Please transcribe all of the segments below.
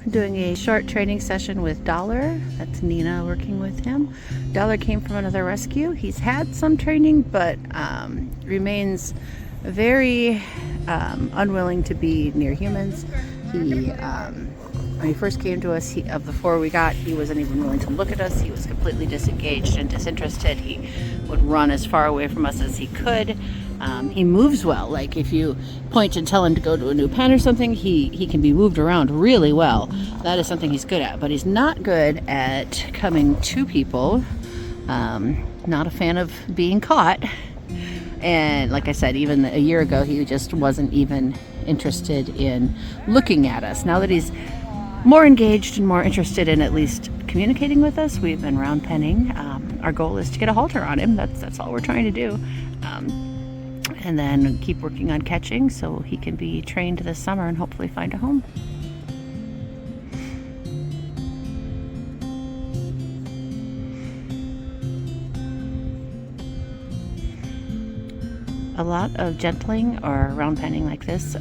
doing a short training session with Dollar. That's Nina working with him. Dollar came from another rescue. He's had some training, but remains very unwilling to be near humans. When he first came to us, of the 4 we got, he wasn't even willing to look at us. He was completely disengaged and disinterested. He would run as far away from us as he could. He moves well. Like if you point and tell him to go to a new pen or something, he can be moved around really well. That is something he's good at, but he's not good at coming to people. Not a fan of being caught. And like I said, even a year ago, he just wasn't even interested in looking at us. Now that he's more engaged and more interested in at least communicating with us, we've been round penning. Our goal is to get a halter on him. That's all we're trying to do. And then keep working on catching so he can be trained this summer and hopefully find a home. A lot of gentling or round penning like this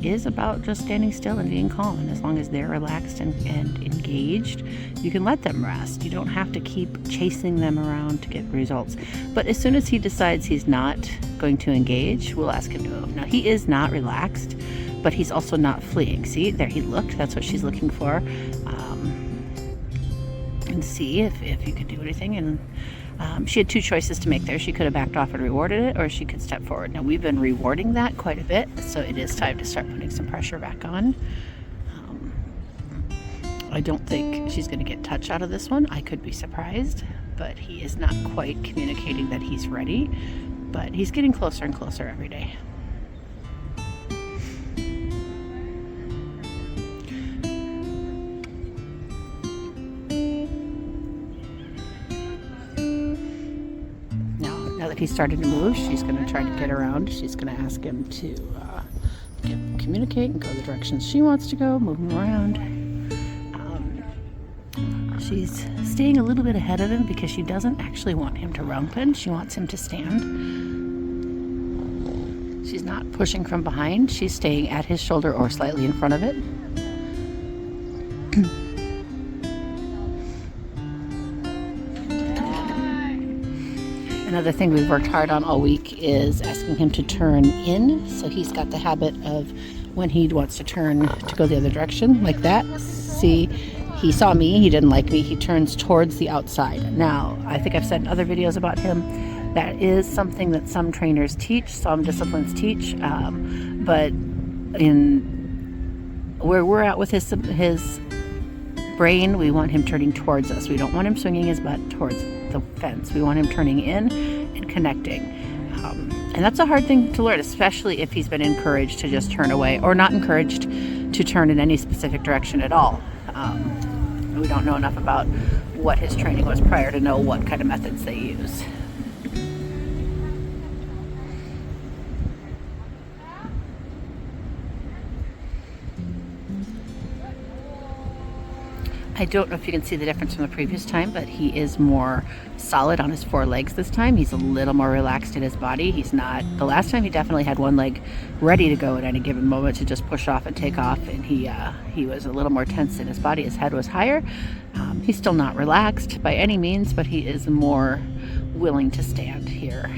is about just standing still and being calm. And as long as they're relaxed and engaged, you can let them rest. You don't have to keep chasing them around to get results. But as soon as he decides he's not going to engage, we'll ask him to move. Now, he is not relaxed, but he's also not fleeing. See, there he looked. That's what she's looking for. And see if you can do anything. And she had 2 choices to make there. She could have backed off and rewarded it, or she could step forward. Now, we've been rewarding that quite a bit, so it is time to start putting some pressure back on. I don't think she's going to get touch out of this one. I could be surprised, but he is not quite communicating that he's ready. But he's getting closer and closer every day. Now that he's started to move, she's going to try to get around. She's going to ask him to communicate and go the directions she wants to go, move him around. She's staying a little bit ahead of him because she doesn't actually want him to round pen. She wants him to stand. She's not pushing from behind. She's staying at his shoulder or slightly in front of it. Another thing we've worked hard on all week is asking him to turn in. So he's got the habit of when he wants to turn to go the other direction, like that. See, he saw me, he didn't like me, he turns towards the outside. Now, I think I've said in other videos about him, that is something that some trainers teach, some disciplines teach, but in where we're at with his brain, we want him turning towards us. We don't want him swinging his butt towards the fence. We want him turning in and connecting. And that's a hard thing to learn, especially if he's been encouraged to just turn away or not encouraged to turn in any specific direction at all. We don't know enough about what his training was prior to know what kind of methods they use. I don't know if you can see the difference from the previous time, but he is more solid on his 4 legs this time. He's a little more relaxed in his body. He's not, the last time he definitely had one leg ready to go at any given moment to just push off and take off, and he was a little more tense in his body. His head was higher. He's still not relaxed by any means, but he is more willing to stand here.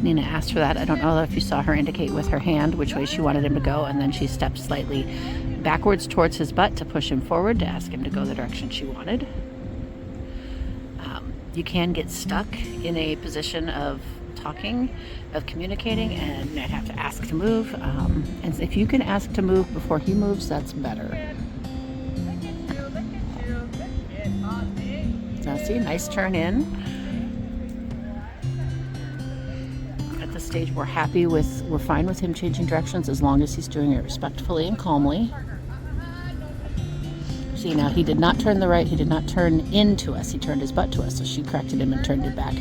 Nina asked for that. I don't know if you saw her indicate with her hand which way she wanted him to go, and then she stepped slightly backwards towards his butt to push him forward to ask him to go the direction she wanted. You can get stuck in a position of talking, of communicating, and you might have to ask to move. And if you can ask to move before he moves, that's better. Now see, nice turn in. At this stage, we're fine with him changing directions as long as he's doing it respectfully and calmly. See, now he did not turn the right, he did not turn into us, he turned his butt to us, so she corrected him and turned it back.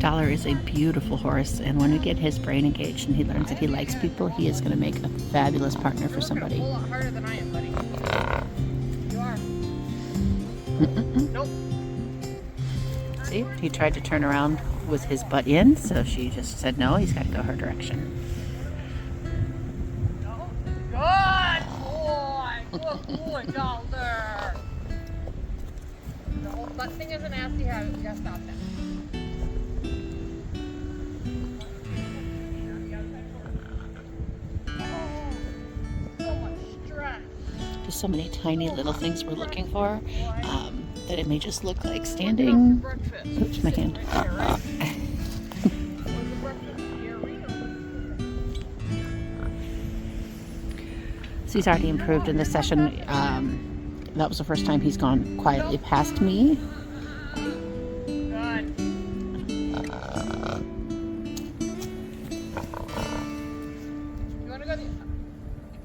Dollar is a beautiful horse, and when we get his brain engaged and he learns that he likes people, he is going to make a fabulous partner for somebody. You're a whole lot harder than I am, buddy. You are. Nope. See, he tried to turn around with his butt in, so she just said no, he's got to go her direction. Good boy! Good boy, Dollar! The whole butt thing is a nasty habit. We gotta stop that. So much stress. There's so many tiny little things we're looking for that it may just look like standing. Oops, my hand. So he's already improved in this session. That was the first time he's gone quietly past me. Good. If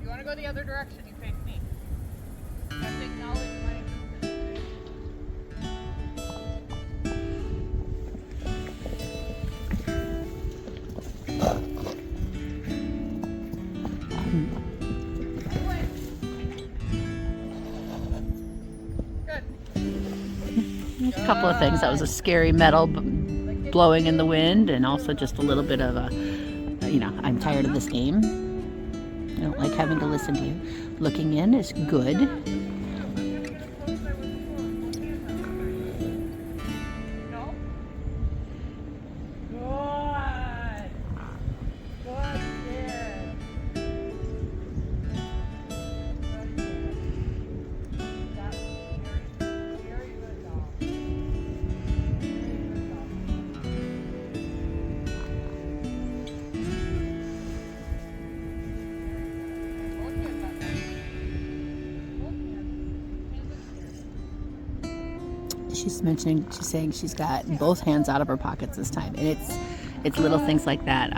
you want to go the other direction, you face me. You have to acknowledge my A couple of things. That was a scary metal blowing in the wind, and also just a little bit of a, I'm tired of this game. I don't like having to listen to you. Looking in is good. No? Good. Good kid. That's very good dog. She's saying she's got both hands out of her pockets this time, and it's little things like that.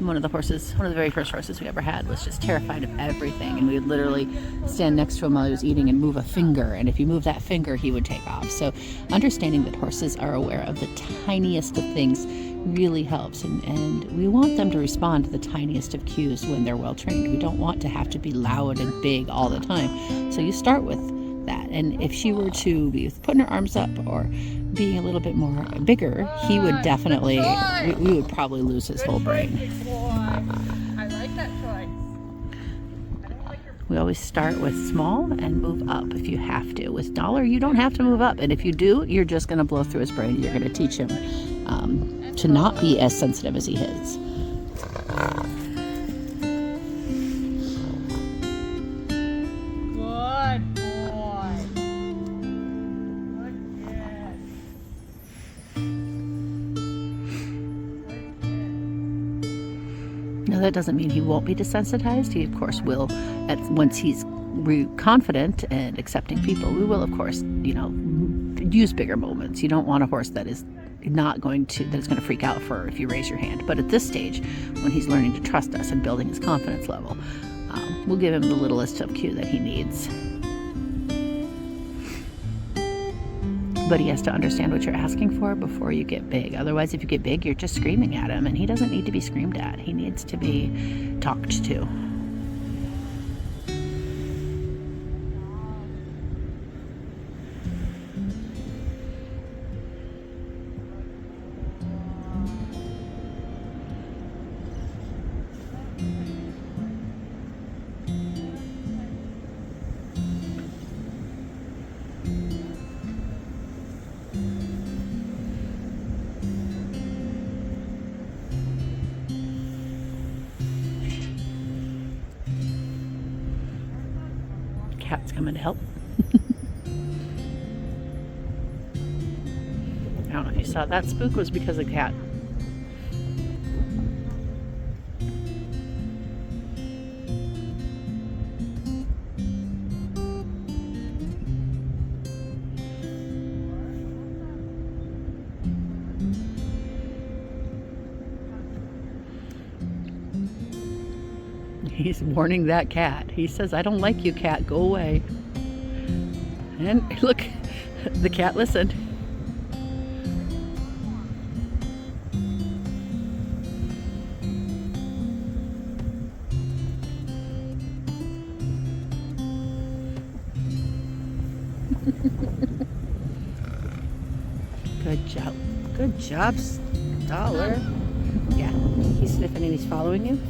One of the very first horses we ever had was just terrified of everything, and we would literally stand next to him while he was eating and move a finger, and if you move that finger, he would take off. So understanding that horses are aware of the tiniest of things really helps, and we want them to respond to the tiniest of cues when they're well trained. We don't want to have to be loud and big all the time. So you start with that, and if she were to be putting her arms up or being a little bit more bigger, he would definitely, we would probably lose his whole brain. I like that choice. We always start with small and move up if you have to. With Dollar, you don't have to move up, and if you do, you're just going to blow through his brain. You're going to teach him to not be as sensitive as he is. Now that doesn't mean he won't be desensitized. He of course will, once he's confident and accepting people. We will of course, use bigger moments. You don't want a horse that is going to freak out if you raise your hand. But at this stage, when he's learning to trust us and building his confidence level, we'll give him the littlest of cue that he needs. But he has to understand what you're asking for before you get big. Otherwise, if you get big, you're just screaming at him, and he doesn't need to be screamed at. He needs to be talked to. Cat's coming to help. I don't know if you saw that spook was because of Cat. He's warning that cat. He says, I don't like you, cat. Go away. And look, the cat listened. Good job. Good job, Dollar. Yeah, he's sniffing and he's following you.